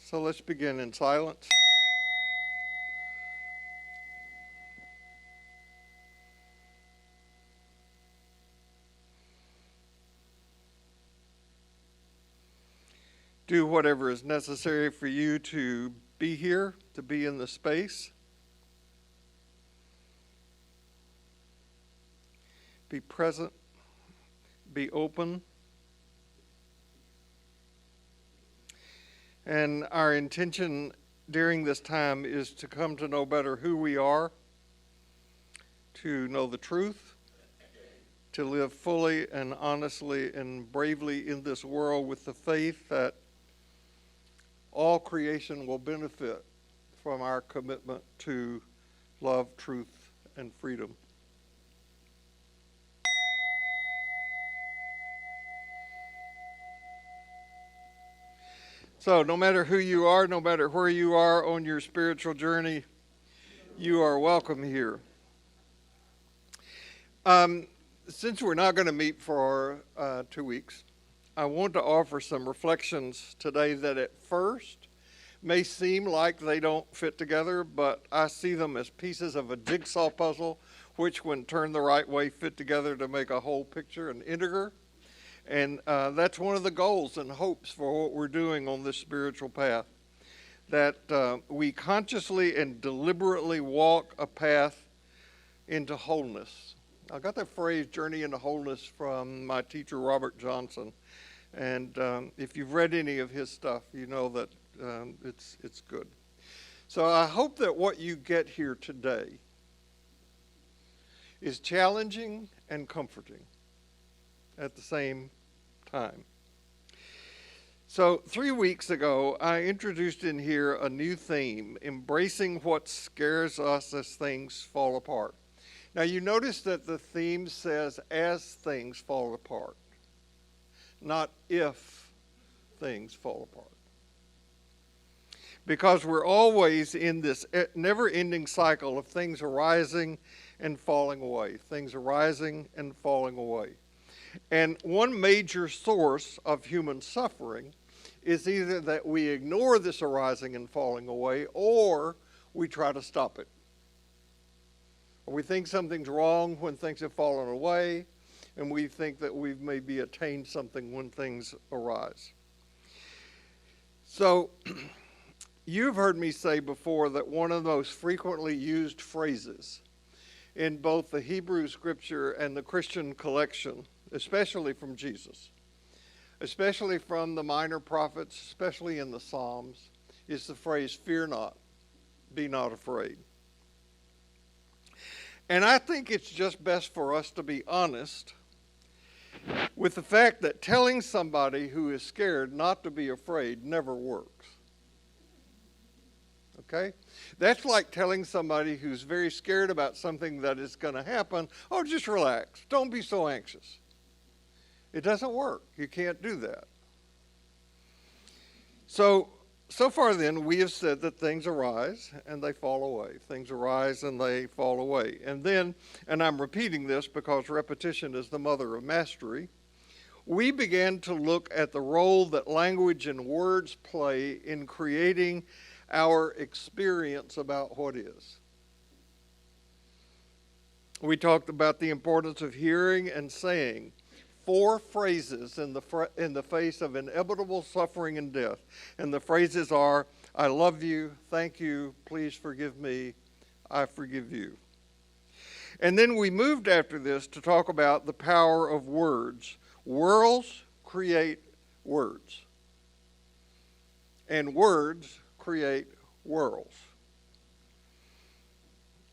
So let's begin in silence. Do whatever is necessary for you to be here, to be in the space. Be present, be open. And our intention during this time is to come to know better who we are, to know the truth, to live fully and honestly and bravely in this world with the faith that all creation will benefit from our commitment to love, truth, and freedom. So no matter who you are, no matter where you are on your spiritual journey, you are welcome here. Since we're not going to meet for 2 weeks, I want to offer some reflections today that at first may seem like they don't fit together, but I see them as pieces of a jigsaw puzzle, which when turned the right way fit together to make a whole picture, an integer. And that's one of the goals and hopes for what we're doing on this spiritual path, that we consciously and deliberately walk a path into wholeness. I got that phrase, journey into wholeness, from my teacher, Robert Johnson. And if you've read any of his stuff, you know that it's good. So I hope that what you get here today is challenging and comforting at the same time. So 3 weeks ago, I introduced in here a new theme, embracing what scares us as things fall apart. Now you notice that the theme says as things fall apart, not if things fall apart. Because we're always in this never-ending cycle of things arising and falling away, things arising and falling away. And one major source of human suffering is either that we ignore this arising and falling away, or we try to stop it. Or we think something's wrong when things have fallen away, and we think that we've maybe attained something when things arise. So, you've heard me say before that one of the most frequently used phrases in both the Hebrew scripture and the Christian collection, especially from Jesus, especially from the minor prophets, especially in the Psalms, is the phrase, fear not, be not afraid. And I think it's just best for us to be honest with the fact that telling somebody who is scared not to be afraid never works. Okay? That's like telling somebody who's very scared about something that is going to happen, oh, just relax, don't be so anxious. It doesn't work. You can't do that. So far then, we have said that things arise and they fall away. Things arise and they fall away. And then, and I'm repeating this because repetition is the mother of mastery, we began to look at the role that language and words play in creating our experience about what is. We talked about the importance of hearing and saying 4 phrases in the face of inevitable suffering and death. And the phrases are, I love you, thank you, please forgive me, I forgive you. And then we moved after this to talk about the power of words. Worlds create words. And words create worlds.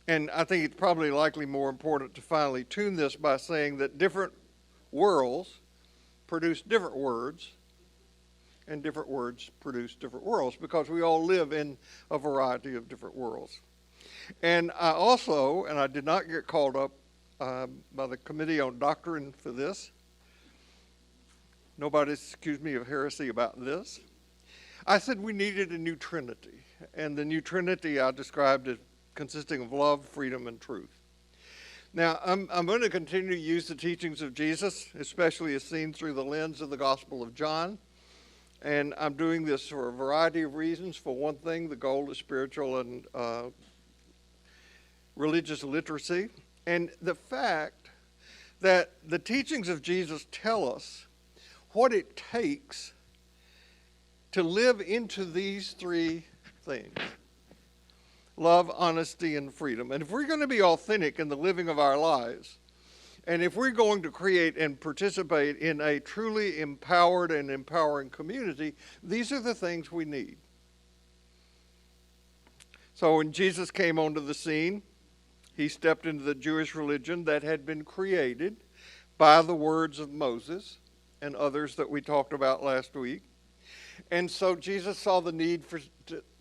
And I think it's probably likely more important to finally tune this by saying that different worlds produce different words, and different words produce different worlds, because we all live in a variety of different worlds. And I also, and I did not get called up by the Committee on Doctrine for this. Nobody's accused me of heresy about this. I said we needed a new Trinity, and the new Trinity I described as consisting of love, freedom, and truth. Now, I'm going to continue to use the teachings of Jesus, especially as seen through the lens of the Gospel of John. And I'm doing this for a variety of reasons. For one thing, the goal is spiritual and religious literacy. And the fact that the teachings of Jesus tell us what it takes to live into these three things: love, honesty, and freedom. And if we're going to be authentic in the living of our lives, and if we're going to create and participate in a truly empowered and empowering community, these are the things we need. So when Jesus came onto the scene, he stepped into the Jewish religion that had been created by the words of Moses and others that we talked about last week. And so Jesus saw the need for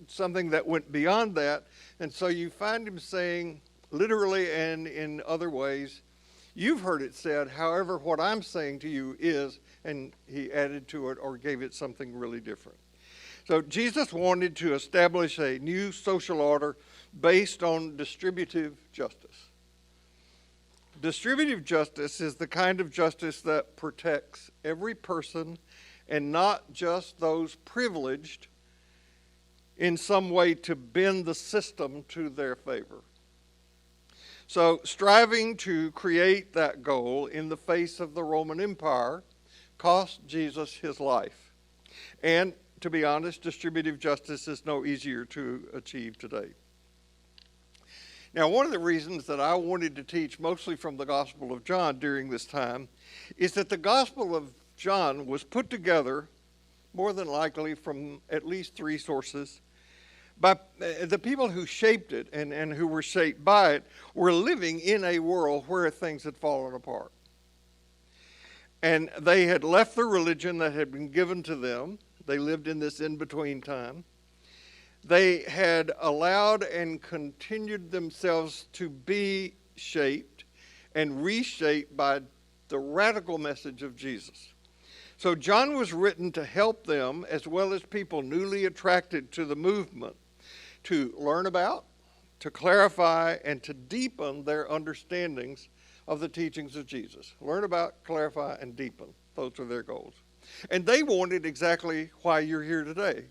something that went beyond that. And so you find him saying, literally and in other ways, you've heard it said, however, what I'm saying to you is, and he added to it or gave it something really different. So Jesus wanted to establish a new social order based on distributive justice. Distributive justice is the kind of justice that protects every person and not just those privileged in some way to bend the system to their favor. So striving to create that goal in the face of the Roman Empire cost Jesus his life. And to be honest, distributive justice is no easier to achieve today. Now, one of the reasons that I wanted to teach mostly from the Gospel of John during this time is that the Gospel of John was put together, more than likely from at least three sources, by the people who shaped it and who were shaped by it were living in a world where things had fallen apart. And they had left the religion that had been given to them. They lived in this in-between time. They had allowed and continued themselves to be shaped and reshaped by the radical message of Jesus. So John was written to help them, as well as people newly attracted to the movement, to learn about, to clarify, and to deepen their understandings of the teachings of Jesus. Learn about, clarify, and deepen. Those are their goals. And they wanted exactly why you're here today.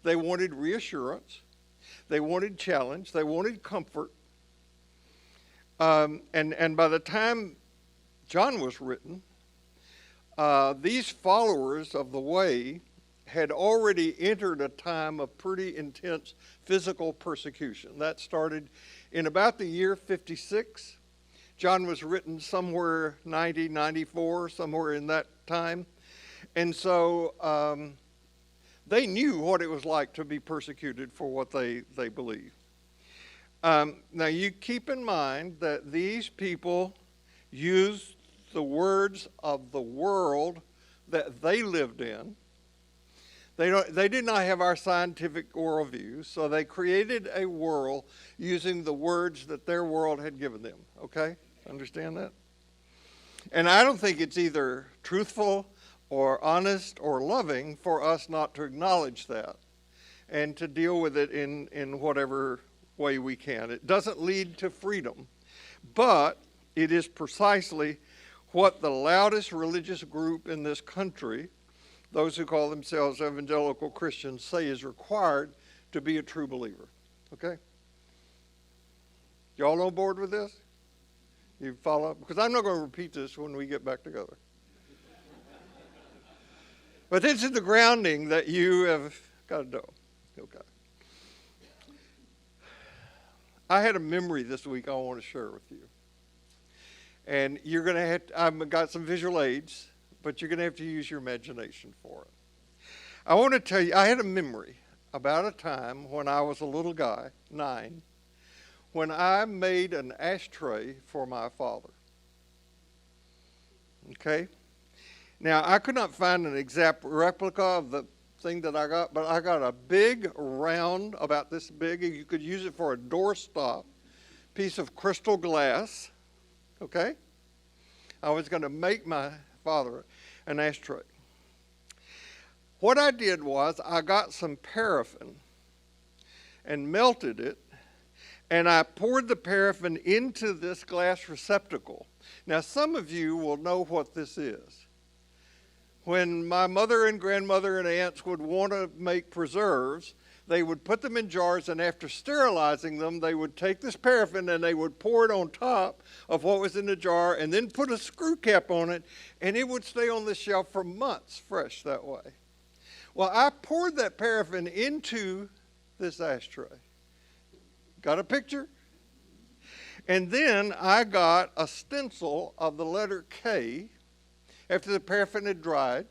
They wanted reassurance. They wanted challenge. They wanted comfort. And by the time John was written, these followers of the way had already entered a time of pretty intense physical persecution. That started in about the year 56. John was written somewhere 90, 94, somewhere in that time. And so they knew what it was like to be persecuted for what they believed. Now you keep in mind that these people used the words of the world that they lived in. They did not have our scientific worldview, so they created a world using the words that their world had given them. Okay? Understand that? And I don't think it's either truthful or honest or loving for us not to acknowledge that and to deal with it in whatever way we can. It doesn't lead to freedom, but it is precisely what the loudest religious group in this country, those who call themselves evangelical Christians, say is required to be a true believer. Okay? Y'all on board with this? You follow? Because I'm not going to repeat this when we get back together. But this is the grounding that you have got to do. Okay. I had a memory this week I want to share with you. And you're going to have to, I've got some visual aids, but you're going to have to use your imagination for it. I want to tell you, I had a memory about a time when I was a little guy, 9, when I made an ashtray for my father. Okay? Now, I could not find an exact replica of the thing that I got, but I got a big, round, about this big, and you could use it for a doorstop, piece of crystal glass. Okay? I was going to make my father an ashtray. What I did was I got some paraffin and melted it, and I poured the paraffin into this glass receptacle. Now, some of you will know what this is. When my mother and grandmother and aunts would want to make preserves, they would put them in jars, and after sterilizing them, they would take this paraffin and they would pour it on top of what was in the jar and then put a screw cap on it, and it would stay on the shelf for months fresh that way. Well, I poured that paraffin into this ashtray. Got a picture? And then I got a stencil of the letter K after the paraffin had dried,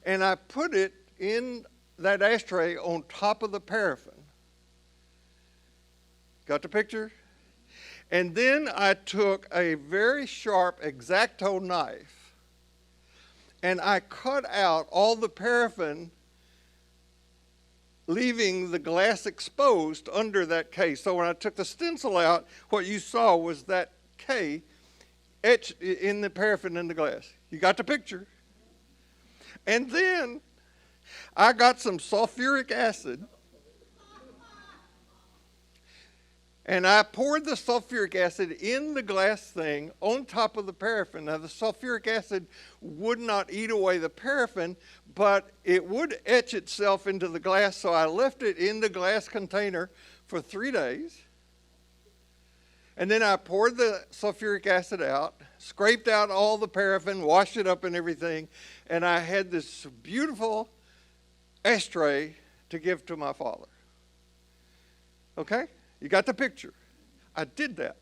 and I put it in that ashtray on top of the paraffin. Got the picture? And then I took a very sharp X-Acto knife and I cut out all the paraffin, leaving the glass exposed under that K. So when I took the stencil out, what you saw was that K etched in the paraffin in the glass. You got the picture? And then I got some sulfuric acid, and I poured the sulfuric acid in the glass thing on top of the paraffin. Now, the sulfuric acid would not eat away the paraffin, but it would etch itself into the glass, so I left it in the glass container for 3 days. And then I poured the sulfuric acid out, scraped out all the paraffin, washed it up and everything, and I had this beautiful ashtray to give to my father. Okay? You got the picture. I did that.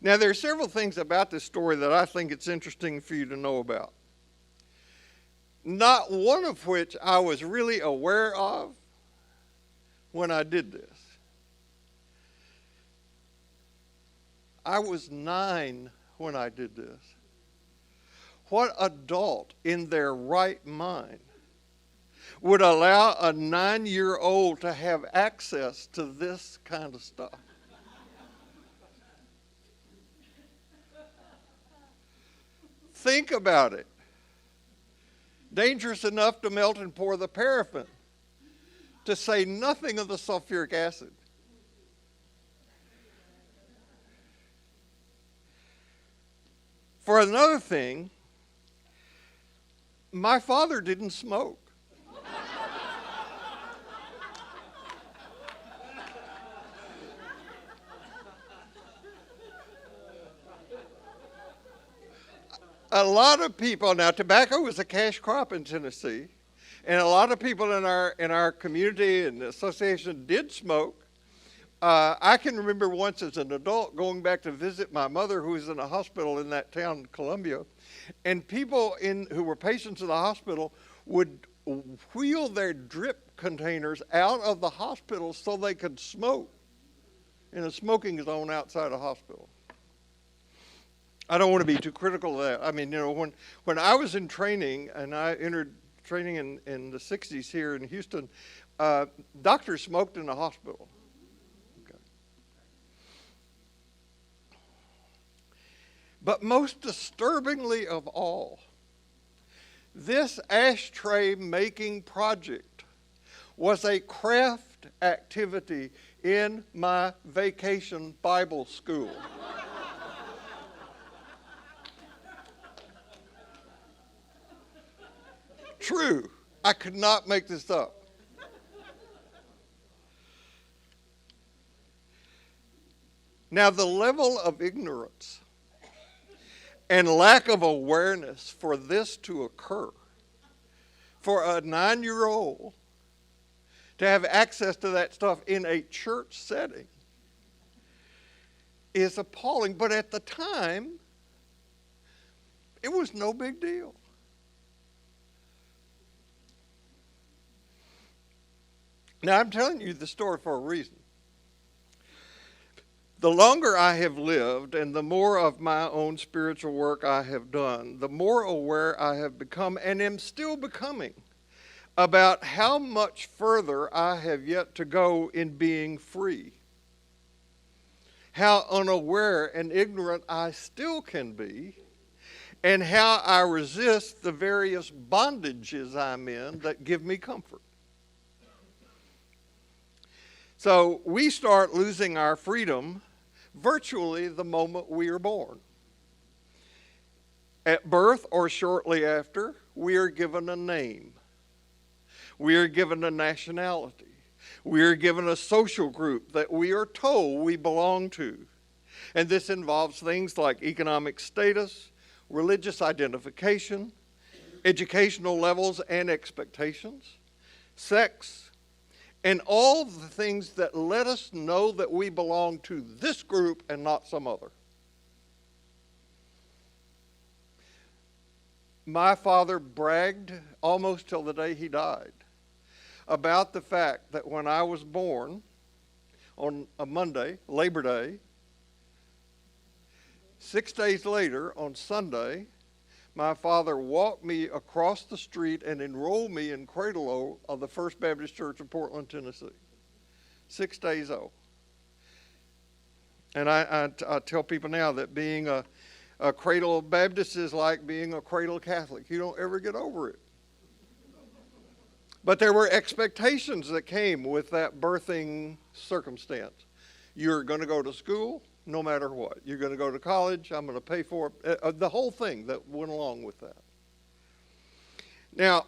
Now, there are several things about this story that I think it's interesting for you to know about. Not one of which I was really aware of when I did this. I was 9 when I did this. What adult in their right mind would allow a 9-year-old to have access to this kind of stuff? Think about it. Dangerous enough to melt and pour the paraffin, to say nothing of the sulfuric acid. For another thing, my father didn't smoke. A lot of people, now tobacco was a cash crop in Tennessee, and a lot of people in our community and association did smoke. I can remember once as an adult going back to visit my mother, who was in a hospital in that town, Columbia, and people who were patients in the hospital would wheel their drip containers out of the hospital so they could smoke in a smoking zone outside the hospital. I don't want to be too critical of that. I mean, when I was in training, and I entered training in the 60s here in Houston, doctors smoked in the hospital. Okay. But most disturbingly of all, this ashtray making project was a craft activity in my vacation Bible school. True. I could not make this up. Now, the level of ignorance and lack of awareness for this to occur, for a 9-year-old to have access to that stuff in a church setting, is appalling. But at the time, it was no big deal. Now, I'm telling you the story for a reason. The longer I have lived and the more of my own spiritual work I have done, the more aware I have become and am still becoming about how much further I have yet to go in being free. How unaware and ignorant I still can be, and how I resist the various bondages I'm in that give me comfort. So we start losing our freedom virtually the moment we are born. At birth or shortly after, we are given a name. We are given a nationality. We are given a social group that we are told we belong to. And this involves things like economic status, religious identification, educational levels and expectations, sex, and all the things that let us know that we belong to this group and not some other. My father bragged almost till the day he died about the fact that when I was born on a Monday, Labor Day, 6 days later on Sunday, my father walked me across the street and enrolled me in Cradle of the First Baptist Church of Portland, Tennessee. 6 days old. And I tell people now that being a Cradle Baptist is like being a Cradle Catholic. You don't ever get over it. But there were expectations that came with that birthing circumstance. You're going to go to school no matter what. You're going to go to college. I'm going to pay for it. The whole thing that went along with that. Now,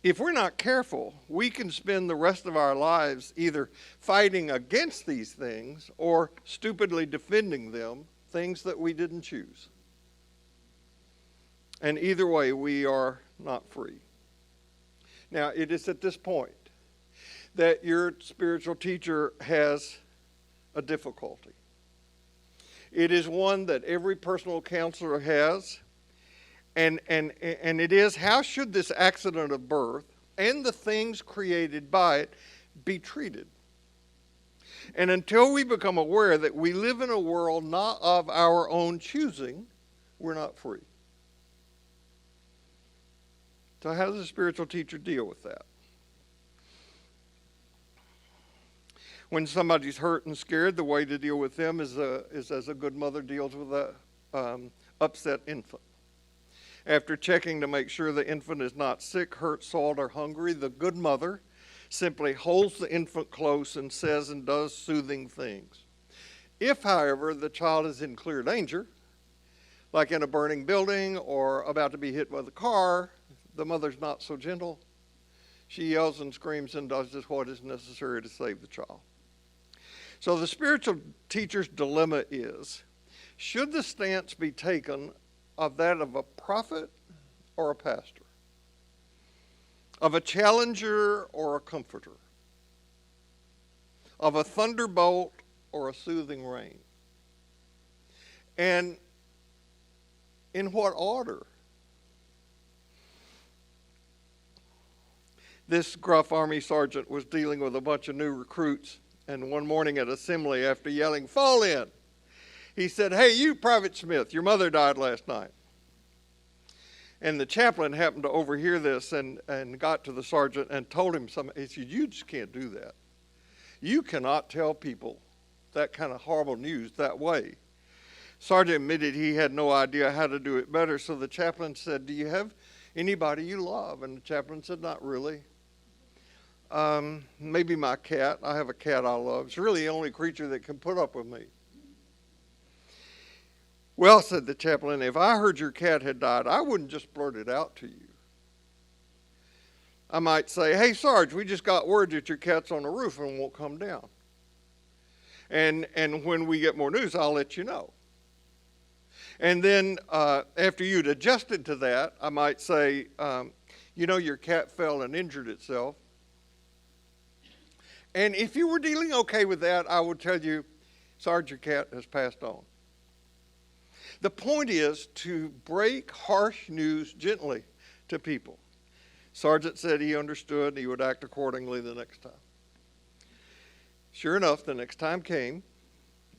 if we're not careful, we can spend the rest of our lives either fighting against these things or stupidly defending them, things that we didn't choose. And either way, we are not free. Now, it is at this point that your spiritual teacher has a difficulty. It is one that every personal counselor has, and it is, how should this accident of birth and the things created by it be treated? And until we become aware that we live in a world not of our own choosing, we're not free. So how does a spiritual teacher deal with that? When somebody's hurt and scared, the way to deal with them is as a good mother deals with a upset infant. After checking to make sure the infant is not sick, hurt, soiled, or hungry, the good mother simply holds the infant close and says and does soothing things. If, however, the child is in clear danger, like in a burning building or about to be hit by the car, the mother's not so gentle. She yells and screams and does just what is necessary to save the child. So the spiritual teacher's dilemma is, should the stance be taken of that of a prophet or a pastor? Of a challenger or a comforter? Of a thunderbolt or a soothing rain? And in what order? This gruff Army sergeant was dealing with a bunch of new recruits, and one morning at assembly, after yelling, "Fall in," he said, "Hey, you, Private Smith, your mother died last night." And the chaplain happened to overhear this and got to the sergeant and told him something. He said, "You just can't do that. You cannot tell people that kind of horrible news that way." Sergeant admitted he had no idea how to do it better, so the chaplain said, "Do you have anybody you love?" And the chaplain said, "Not really. Maybe my cat. I have a cat I love. It's really the only creature that can put up with me." "Well," said the chaplain, "if I heard your cat had died, I wouldn't just blurt it out to you. I might say, 'Hey, Sarge, we just got word that your cat's on the roof and won't come down. And when we get more news, I'll let you know.' And then after you'd adjusted to that, I might say, 'Your cat fell and injured itself.' And if you were dealing okay with that, I would tell you, 'Sarge, your cat has passed on.' The point is to break harsh news gently to people." Sergeant said he understood and he would act accordingly the next time. Sure enough, the next time came.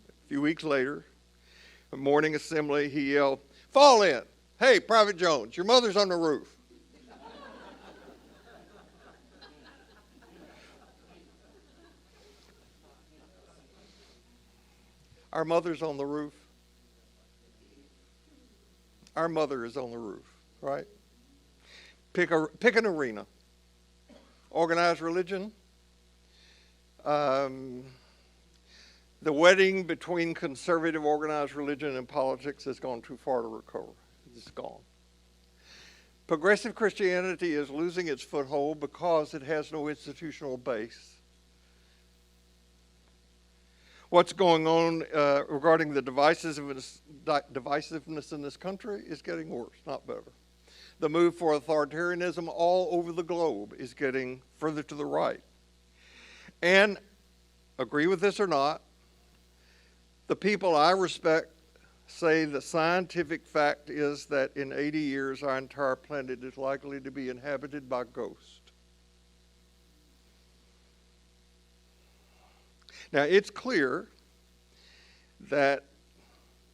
A few weeks later, a morning assembly, he yelled, "Fall in. Hey, Private Jones, your mother's on the roof." Our mother's on the roof. Our mother is on the roof, right? Pick an arena. Organized religion, Um, the wedding between conservative organized religion and politics has gone too far to recover. It's gone. Progressive Christianity is losing its foothold because it has no institutional base. What's going on regarding the divisiveness in this country is getting worse, not better. The move for authoritarianism all over the globe is getting further to the right. And, agree with this or not, the people I respect say the scientific fact is that in 80 years our entire planet is likely to be inhabited by ghosts. Now, it's clear that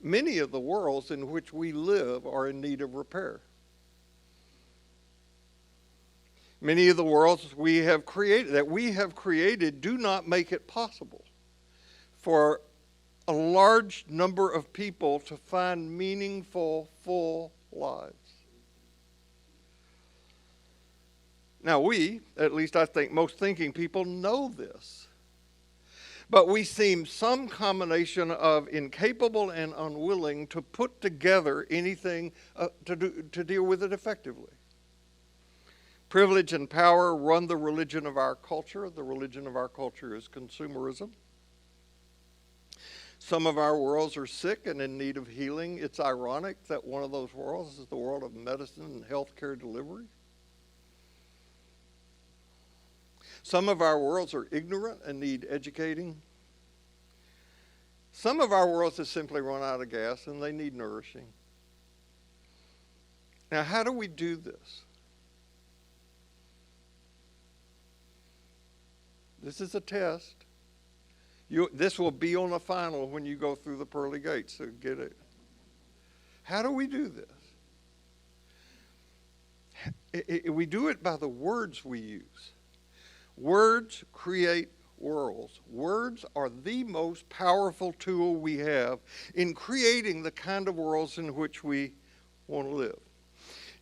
many of the worlds in which we live are in need of repair. Many of the worlds we have created do not make it possible for a large number of people to find meaningful, full lives. Now we, at least I think most thinking people, know this. But we seem some combination of incapable and unwilling to put together anything to deal with it effectively. Privilege and power run the religion of our culture. The religion of our culture is consumerism. Some of our worlds are sick and in need of healing. It's ironic that one of those worlds is the world of medicine and healthcare delivery. Some of our worlds are ignorant and need educating. Some of our worlds have simply run out of gas and they need nourishing. Now, how do we do this? This is a test. This will be on the final when you go through the pearly gates, so get it. How do we do this? We do it by the words we use. Words create worlds. Words are the most powerful tool we have in creating the kind of worlds in which we want to live.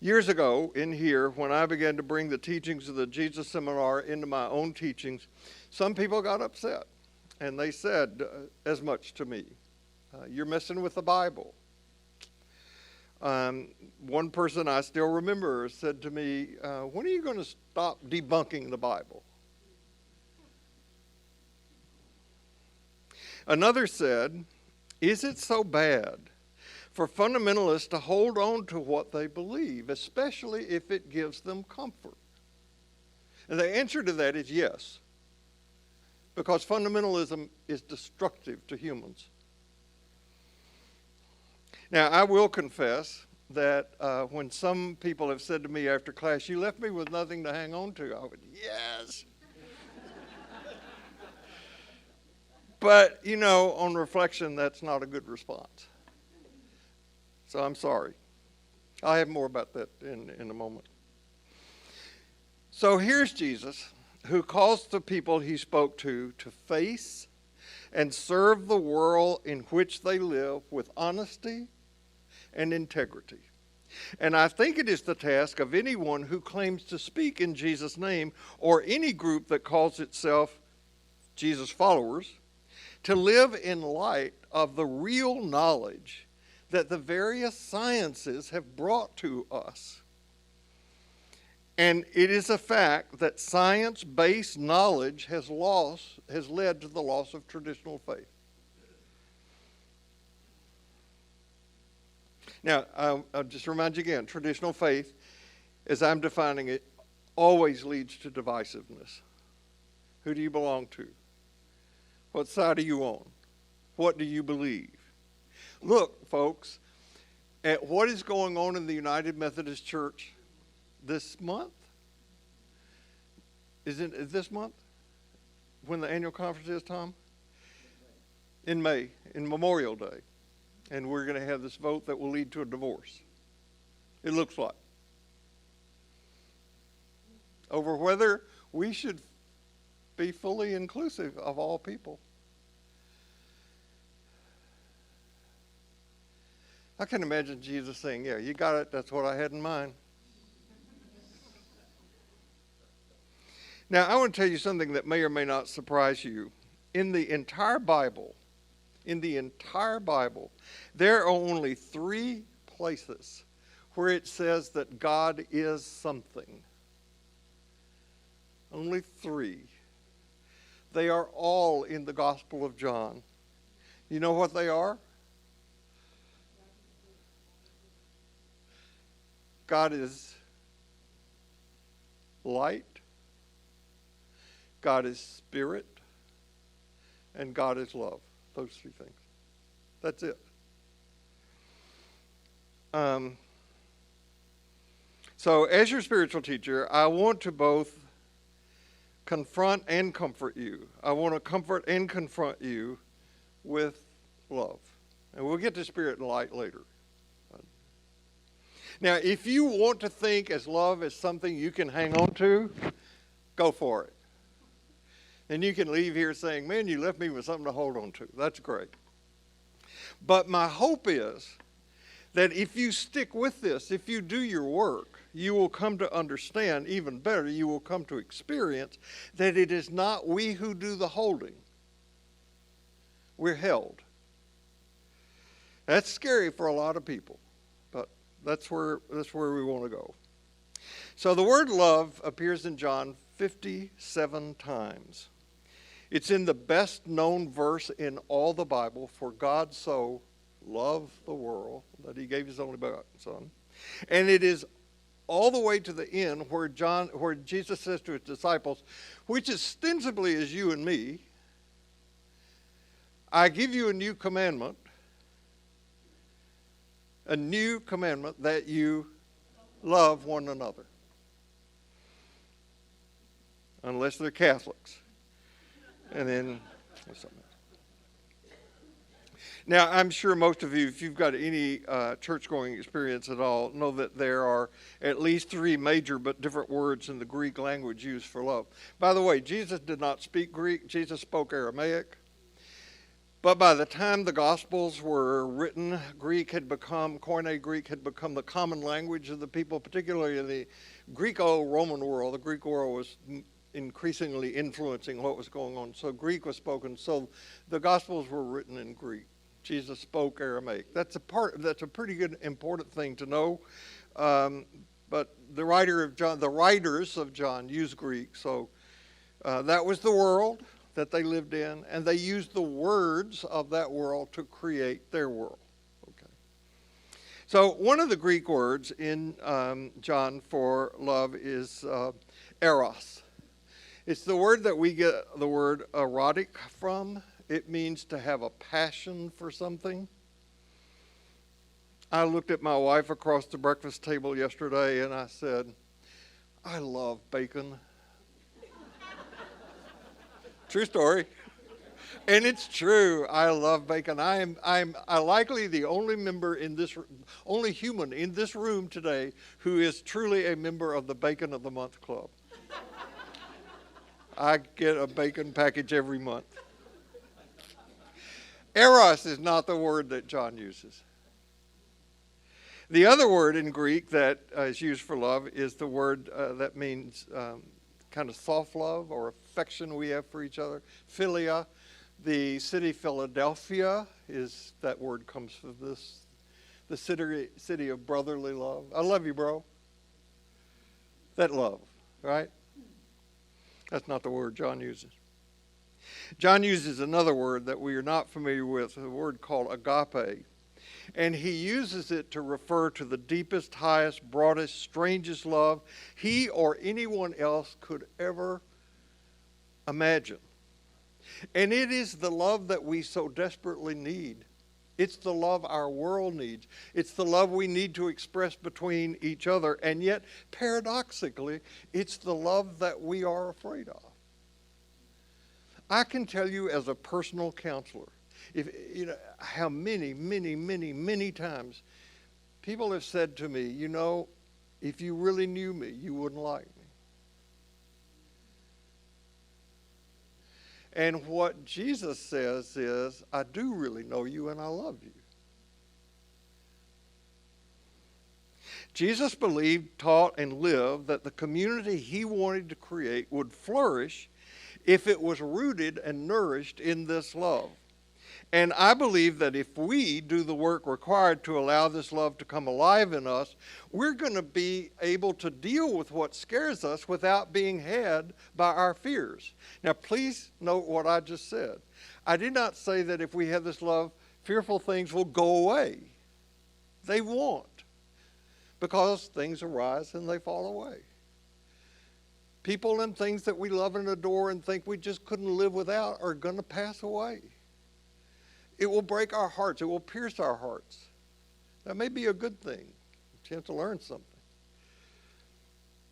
Years ago in here, when I began to bring the teachings of the Jesus Seminar into my own teachings, some people got upset. And they said as much to me, you're messing with the Bible. One person I still remember said to me, when are you going to stop debunking the Bible? Another said, is it so bad for fundamentalists to hold on to what they believe, especially if it gives them comfort? And the answer to that is yes. Because fundamentalism is destructive to humans. Now, I will confess that when some people have said to me after class, you left me with nothing to hang on to, I would, yes. But, you know, on reflection, that's not a good response. So I'm sorry. I'll have more about that in a moment. So here's Jesus, who calls the people he spoke to face and serve the world in which they live with honesty and integrity. And I think it is the task of anyone who claims to speak in Jesus' name, or any group that calls itself Jesus followers, to live in light of the real knowledge that the various sciences have brought to us. And it is a fact that science-based knowledge has led to the loss of traditional faith. Now, I'll just remind you again, traditional faith, as I'm defining it, always leads to divisiveness. Who do you belong to? What side are you on? What do you believe? Look, folks, at what is going on in the United Methodist Church this month? Is this month when the annual conference is, Tom? In May, in Memorial Day. And we're going to have this vote that will lead to a divorce. It looks like. Over whether we should be fully inclusive of all people. I can imagine Jesus saying, yeah, you got it. That's what I had in mind. Now, I want to tell you something that may or may not surprise you. In the entire Bible, there are only 3 places where it says that God is something. Only 3. They are all in the Gospel of John. You know what they are? God is light, God is spirit, and God is love. Those 3 things. That's it. So as your spiritual teacher, I want to both confront and comfort you. I want to comfort and confront you with love. And we'll get to spirit and light later. Now, if you want to think as love as something you can hang on to, go for it. And you can leave here saying, man, you left me with something to hold on to. That's great. But my hope is that if you stick with this, if you do your work, you will come to understand even better, you will come to experience that it is not we who do the holding. We're held. That's scary for a lot of people, but that's where we want to go. So the word love appears in John 57 times. It's in the best known verse in all the Bible, for God so loved the world that he gave his only begotten Son. And it is all the way to the end where Jesus says to his disciples, which ostensibly is you and me, I give you a new commandment that you love one another. Unless they're Catholics. And then, something else. Now, I'm sure most of you, if you've got any church-going experience at all, know that there are at least 3 major but different words in the Greek language used for love. By the way, Jesus did not speak Greek. Jesus spoke Aramaic. But by the time the Gospels were written, Koine Greek had become the common language of the people, particularly in the Greco-Roman world. The Greek world was increasingly influencing what was going on. So Greek was spoken. So the Gospels were written in Greek. Jesus spoke Aramaic. That's a pretty good, important thing to know. But the writers of John used Greek. So that was the world that they lived in, and they used the words of that world to create their world. Okay. So one of the Greek words in John for love is eros. It's the word that we get the word erotic from. It means to have a passion for something. I looked at my wife across the breakfast table yesterday and I said, I love bacon. True story. And it's true. I love bacon. I'm likely the only human in this room today who is truly a member of the Bacon of the Month Club. I get a bacon package every month. Eros is not the word that John uses. The other word in Greek that is used for love is the word that means kind of soft love or affection we have for each other. Philia. The city Philadelphia that word comes from this. The city of brotherly love. I love you, bro. That love, right? That's not the word John uses. John uses another word that we are not familiar with, a word called agape. And he uses it to refer to the deepest, highest, broadest, strangest love he or anyone else could ever imagine. And it is the love that we so desperately need. It's the love our world needs. It's the love we need to express between each other. And yet, paradoxically, it's the love that we are afraid of. I can tell you as a personal counselor, how many times people have said to me, if you really knew me, you wouldn't like me. And what Jesus says is, I do really know you and I love you. Jesus believed, taught, and lived that the community he wanted to create would flourish if it was rooted and nourished in this love. And I believe that if we do the work required to allow this love to come alive in us, we're going to be able to deal with what scares us without being had by our fears. Now, please note what I just said. I did not say that if we have this love, fearful things will go away. They won't, because things arise and they fall away. People and things that we love and adore and think we just couldn't live without are going to pass away. It will break our hearts. It will pierce our hearts. That may be a good thing, a chance to learn something.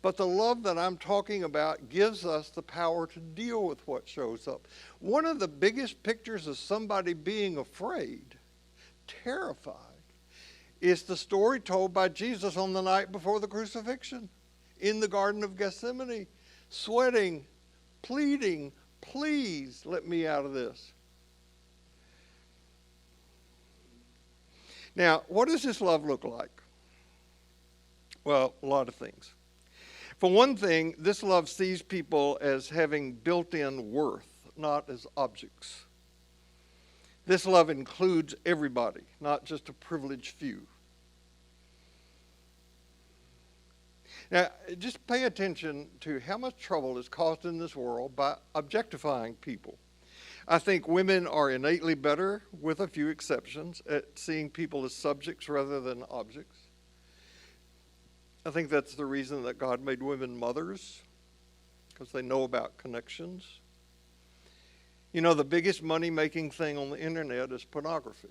But the love that I'm talking about gives us the power to deal with what shows up. One of the biggest pictures of somebody being afraid, terrified, is the story told by Jesus on the night before the crucifixion in the Garden of Gethsemane, sweating, pleading, please let me out of this. Now, what does this love look like? Well, a lot of things. For one thing, this love sees people as having built-in worth, not as objects. This love includes everybody, not just a privileged few. Now, just pay attention to how much trouble is caused in this world by objectifying people. I think women are innately better, with a few exceptions, at seeing people as subjects rather than objects. I think that's the reason that God made women mothers, because they know about connections. You know, the biggest money-making thing on the internet is pornography.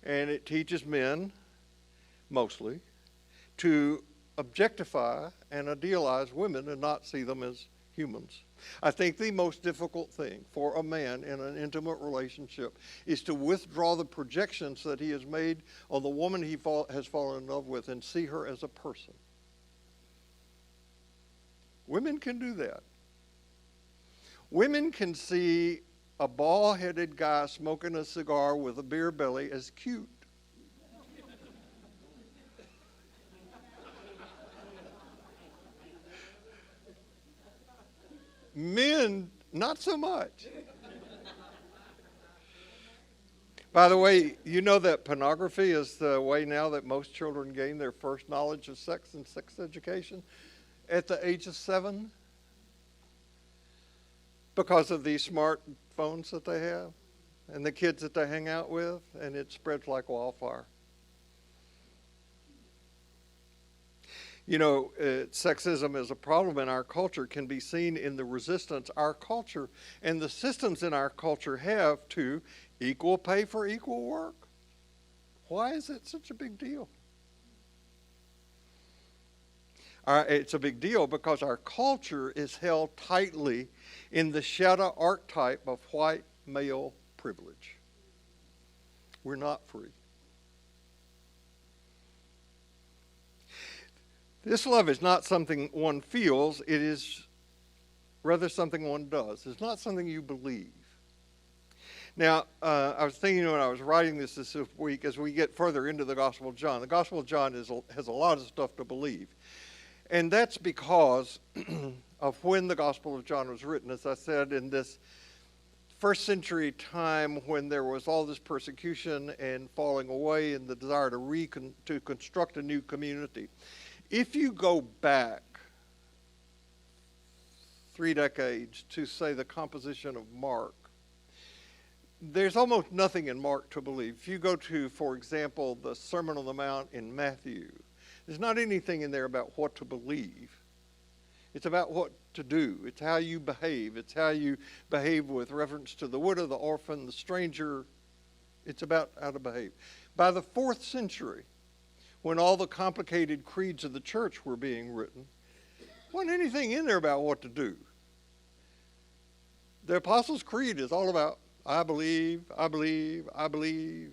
And it teaches men, mostly, to objectify and idealize women and not see them as humans. I think the most difficult thing for a man in an intimate relationship is to withdraw the projections that he has made on the woman he has fallen in love with and see her as a person. Women can do that. Women can see a bald-headed guy smoking a cigar with a beer belly as cute. Men, not so much. By the way, you know that pornography is the way now that most children gain their first knowledge of sex and sex education at the age of 7 because of these smartphones that they have and the kids that they hang out with, and it spreads like wildfire. You know, sexism as a problem in our culture can be seen in the resistance our culture and the systems in our culture have to equal pay for equal work. Why is it such a big deal? It's a big deal because our culture is held tightly in the shadow archetype of white male privilege. We're not free. This love is not something one feels, it is rather something one does. It's not something you believe. Now, I was thinking when I was writing this week, as we get further into the Gospel of John, the Gospel of John has a lot of stuff to believe. And that's because of when the Gospel of John was written. As I said, in this first century time when there was all this persecution and falling away and the desire to construct a new community. If you go back 3 decades to, say, the composition of Mark, there's almost nothing in Mark to believe. If you go to, for example, the Sermon on the Mount in Matthew, there's not anything in there about what to believe. It's about what to do. It's how you behave. It's how you behave with reference to the widow, the orphan, the stranger. It's about how to behave. By the 4th century, when all the complicated creeds of the church were being written, wasn't anything in there about what to do. The Apostles' Creed is all about, I believe, I believe, I believe.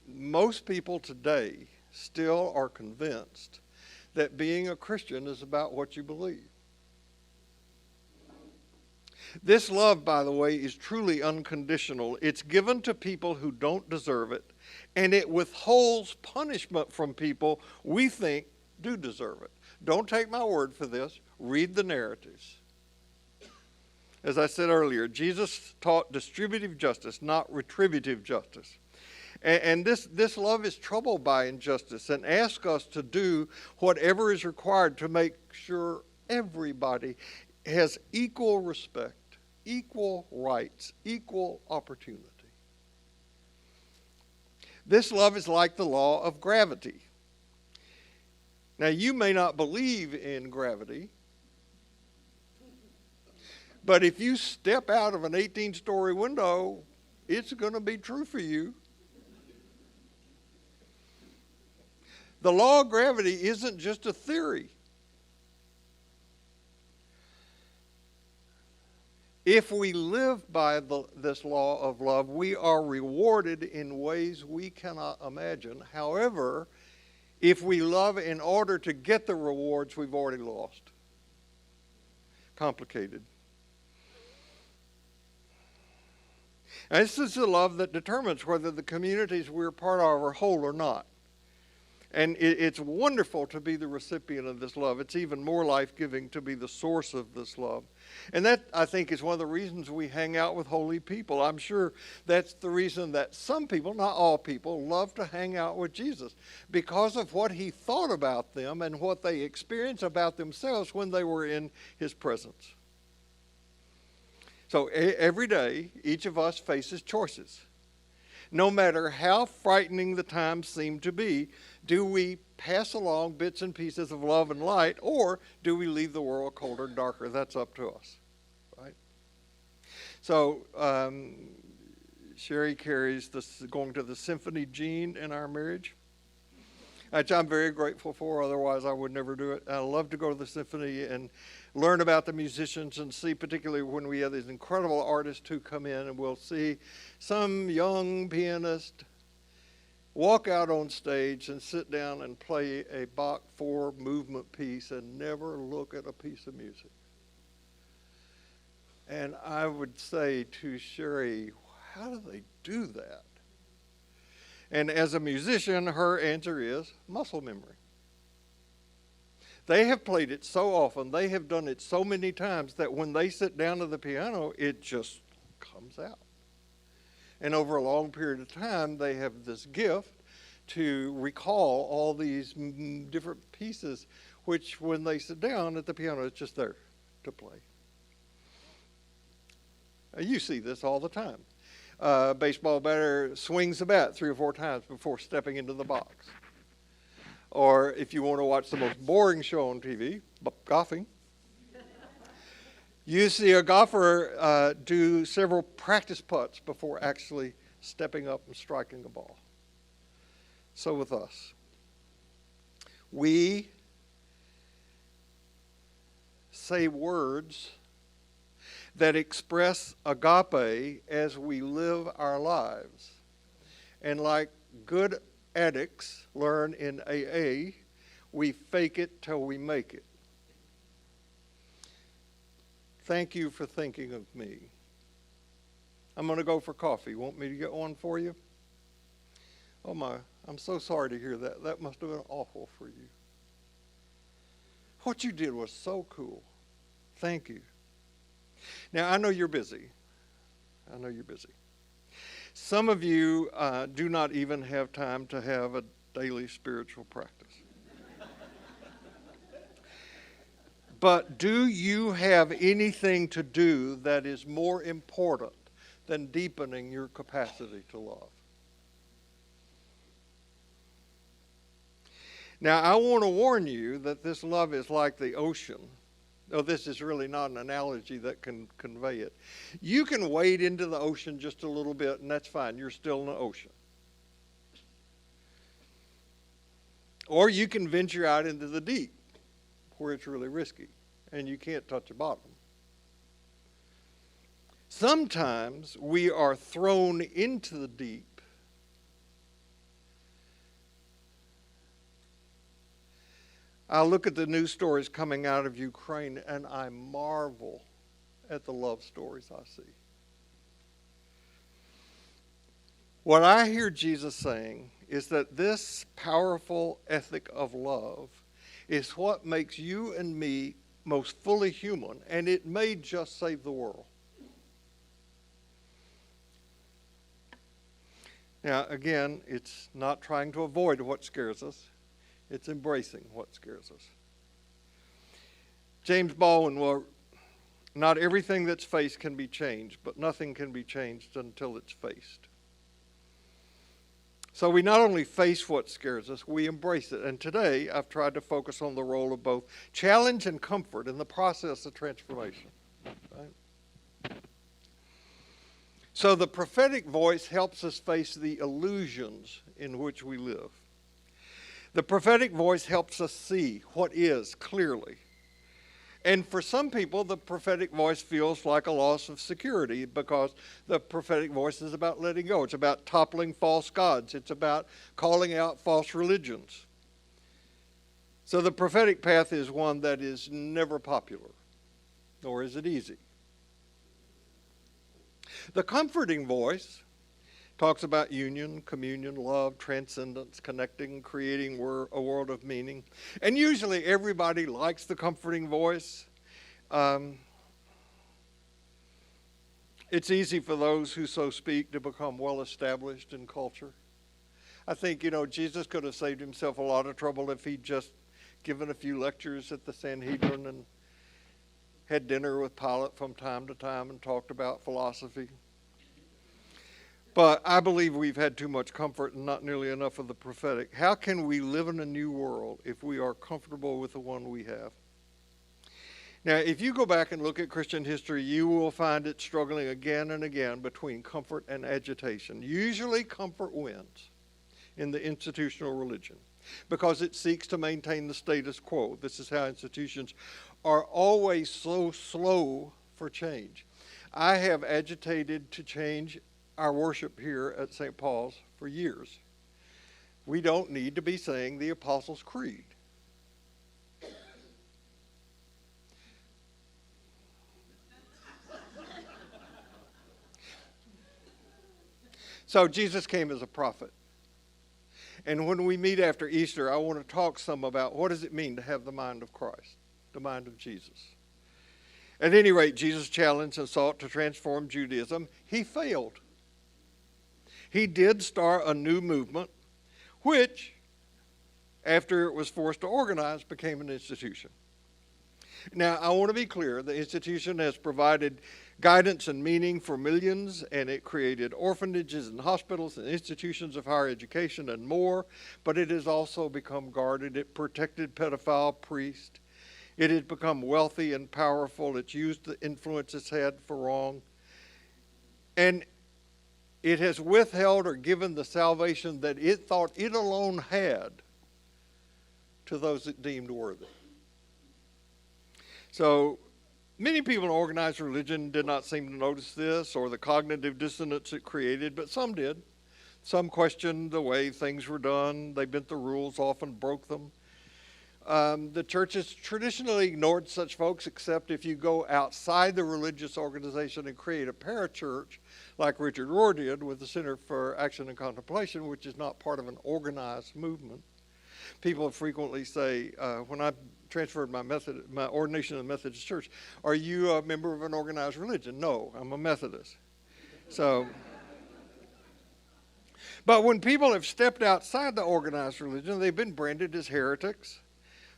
Most people today still are convinced that being a Christian is about what you believe. This love, by the way, is truly unconditional. It's given to people who don't deserve it, and it withholds punishment from people we think do deserve it. Don't take my word for this. Read the narratives. As I said earlier, Jesus taught distributive justice, not retributive justice. And this love is troubled by injustice and asks us to do whatever is required to make sure everybody has equal respect, equal rights, equal opportunity. This love is like the law of gravity. Now, you may not believe in gravity, but if you step out of an 18-story window, it's going to be true for you. The law of gravity isn't just a theory. If we live by this law of love, we are rewarded in ways we cannot imagine. However, if we love in order to get the rewards, we've already lost. Complicated. And this is the love that determines whether the communities we're part of are whole or not. And it's wonderful to be the recipient of this love. It's even more life-giving to be the source of this love. And that, I think, is one of the reasons we hang out with holy people. I'm sure that's the reason that some people, not all people, love to hang out with Jesus, because of what he thought about them and what they experienced about themselves when they were in his presence. So every day, each of us faces choices. No matter how frightening the times seem to be, do we pass along bits and pieces of love and light, or do we leave the world colder and darker? That's up to us, right? So Sherry carries going to the symphony gene in our marriage, which I'm very grateful for. Otherwise, I would never do it. I love to go to the symphony and learn about the musicians and see, particularly when we have these incredible artists who come in, and we'll see some young pianist walk out on stage and sit down and play a Bach 4 movement piece and never look at a piece of music. And I would say to Sherry, how do they do that? And as a musician, her answer is muscle memory. They have played it so often, they have done it so many times that when they sit down to the piano, it just comes out. And over a long period of time, they have this gift to recall all these different pieces, which when they sit down at the piano, it's just there to play. You see this all the time. Baseball batter swings the bat 3 or 4 times before stepping into the box. Or if you want to watch the most boring show on TV, golfing, you see a golfer do several practice putts before actually stepping up and striking a ball. So with us, we say words that express agape as we live our lives. And like good addicts learn in AA, we fake it till we make it. Thank you for thinking of me. I'm going to go for coffee. Want me to get one for you? Oh my, I'm so sorry to hear that. That must have been awful for you. What you did was so cool. Thank you. Now, I know you're busy. I know you're busy. Some of you do not even have time to have a daily spiritual practice. But do you have anything to do that is more important than deepening your capacity to love? Now, I want to warn you that this love is like the ocean. No, this is really not an analogy that can convey it. You can wade into the ocean just a little bit, and that's fine. You're still in the ocean. Or you can venture out into the deep, where it's really risky, and you can't touch the bottom. Sometimes we are thrown into the deep I look at the news stories coming out of Ukraine and I marvel at the love stories I see. What I hear Jesus saying is that this powerful ethic of love is what makes you and me most fully human, and it may just save the world. Now, again, it's not trying to avoid what scares us. It's embracing what scares us. James Baldwin wrote, "Not everything that's faced can be changed, but nothing can be changed until it's faced." So we not only face what scares us, we embrace it. And today, I've tried to focus on the role of both challenge and comfort in the process of transformation. Right? So the prophetic voice helps us face the illusions in which we live. The prophetic voice helps us see what is clearly. And for some people, the prophetic voice feels like a loss of security because the prophetic voice is about letting go. It's about toppling false gods. It's about calling out false religions. So the prophetic path is one that is never popular, nor is it easy. The comforting voice talks about union, communion, love, transcendence, connecting, creating a world of meaning. And usually everybody likes the comforting voice. It's easy for those who so speak to become well established in culture. I think, Jesus could have saved himself a lot of trouble if he'd just given a few lectures at the Sanhedrin and had dinner with Pilate from time to time and talked about philosophy. But I believe we've had too much comfort and not nearly enough of the prophetic. How can we live in a new world if we are comfortable with the one we have? Now, if you go back and look at Christian history, you will find it struggling again and again between comfort and agitation. Usually comfort wins in the institutional religion because it seeks to maintain the status quo. This is how institutions are always so slow for change. I have agitated to change our worship here at St. Paul's for years. We don't need to be saying the Apostles' Creed. So Jesus came as a prophet. And when we meet after Easter, I want to talk some about what does it mean to have the mind of Christ, the mind of Jesus. At any rate, Jesus challenged and sought to transform Judaism. He failed. He did start a new movement, which, after it was forced to organize, became an institution. Now, I want to be clear, the institution has provided guidance and meaning for millions, and it created orphanages and hospitals and institutions of higher education and more, but it has also become guarded. It protected pedophile priests. It has become wealthy and powerful. It's used the influence it's had for wrong. And it has withheld or given the salvation that it thought it alone had to those it deemed worthy. So many people in organized religion did not seem to notice this or the cognitive dissonance it created, but some did. Some questioned the way things were done. They bent the rules, often broke them. The church has traditionally ignored such folks, except if you go outside the religious organization and create a parachurch, like Richard Rohr did with the Center for Action and Contemplation, which is not part of an organized movement. People frequently say, when I transferred my ordination to the Methodist Church, "Are you a member of an organized religion?" "No, I'm a Methodist." But when people have stepped outside the organized religion, they've been branded as heretics.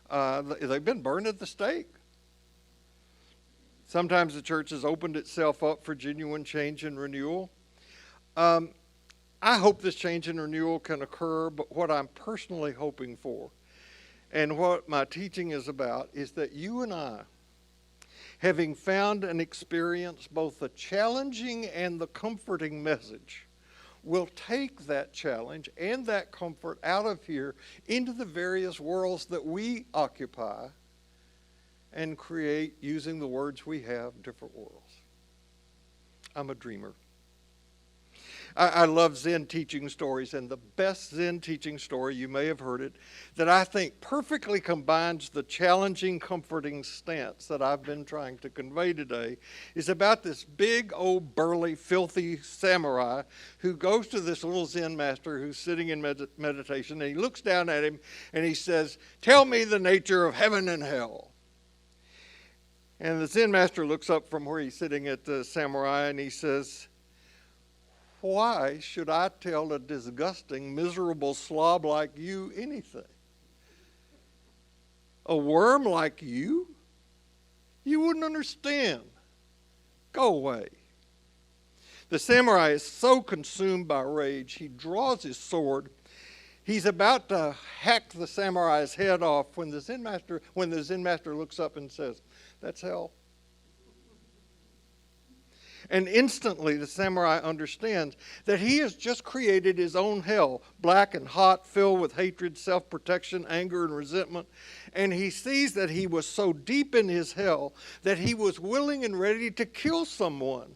They've been burned at the stake. Sometimes the church has opened itself up for genuine change and renewal. I hope this change and renewal can occur, but what I'm personally hoping for and what my teaching is about is that you and I, having found and experienced both the challenging and the comforting message, will take that challenge and that comfort out of here into the various worlds that we occupy and create, using the words we have, different worlds. I'm a dreamer. I love Zen teaching stories, and the best Zen teaching story, you may have heard it, that I think perfectly combines the challenging, comforting stance that I've been trying to convey today, is about this big, old, burly, filthy samurai who goes to this little Zen master who's sitting in meditation, and he looks down at him and he says, "Tell me the nature of heaven and hell." And the Zen master looks up from where he's sitting at the samurai and he says, "Why should I tell a disgusting, miserable slob like you anything? A worm like you? You wouldn't understand. Go away." The samurai is so consumed by rage, he draws his sword. He's about to hack the samurai's head off when the Zen master looks up and says, "That's hell." And instantly the samurai understands that he has just created his own hell, black and hot, filled with hatred, self-protection, anger, and resentment. And he sees that he was so deep in his hell that he was willing and ready to kill someone.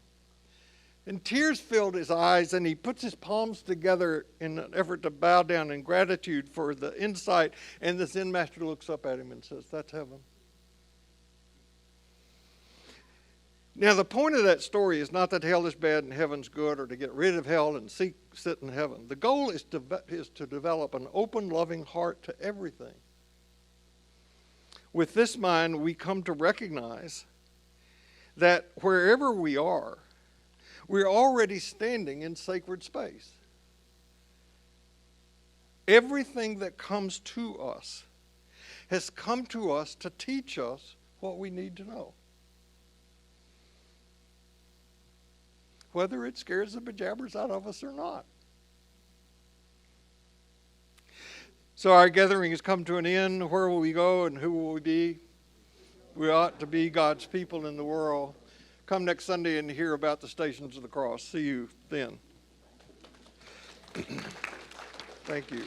And tears filled his eyes, and he puts his palms together in an effort to bow down in gratitude for the insight. And the Zen master looks up at him and says, "That's heaven." Now, the point of that story is not that hell is bad and heaven's good, or to get rid of hell and sit in heaven. The goal is to develop an open, loving heart to everything. With this mind, we come to recognize that wherever we are, we're already standing in sacred space. Everything that comes to us has come to us to teach us what we need to know. Whether it scares the bejabbers out of us or not. So our gathering has come to an end. Where will we go and who will we be? We ought to be God's people in the world. Come next Sunday and hear about the Stations of the Cross. See you then. Thank you.